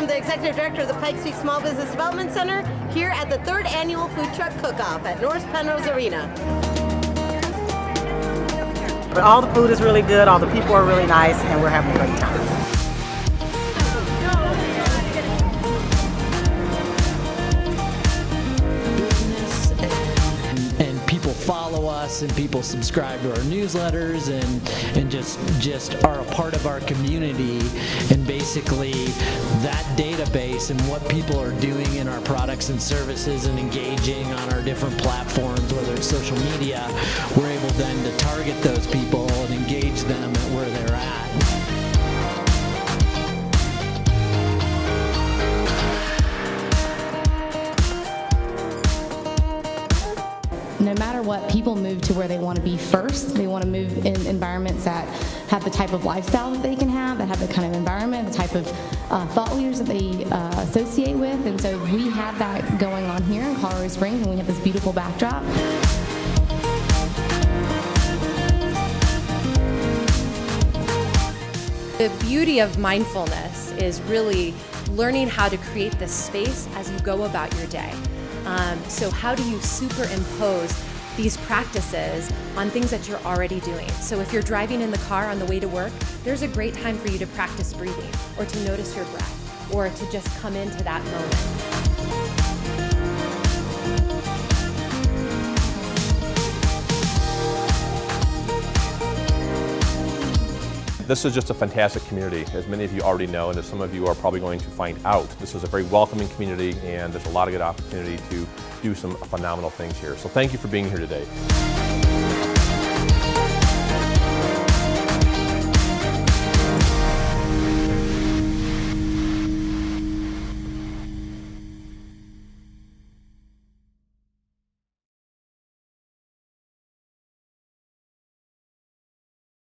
I'm the Executive Director of the Pikes Peak Small Business Development Center here at the 3rd Annual Food Truck Cook-Off at North Penrose Arena. But all the food is really good, all the people are really nice, and we're having a great time. Follow us and people subscribe to our newsletters and just are a part of our community, and basically that database and what people are doing in our products and services and engaging on our different platforms, whether it's social media, we're able then to target those people and engage them at where they're at. No matter what, people move to where they want to be first. They want to move in environments that have the type of lifestyle that they can have, that have the kind of environment, the type of thought leaders that they associate with. And so we have that going on here in Colorado Springs, and we have this beautiful backdrop. The beauty of mindfulness is really learning how to create this space as you go about your day. So how do you superimpose these practices on things that you're already doing? So if you're driving in the car on the way to work, there's a great time for you to practice breathing, or to notice your breath, or to just come into that moment. This is just a fantastic community, as many of you already know, and as some of you are probably going to find out. This is a very welcoming community, and there's a lot of good opportunity to do some phenomenal things here. So thank you for being here today.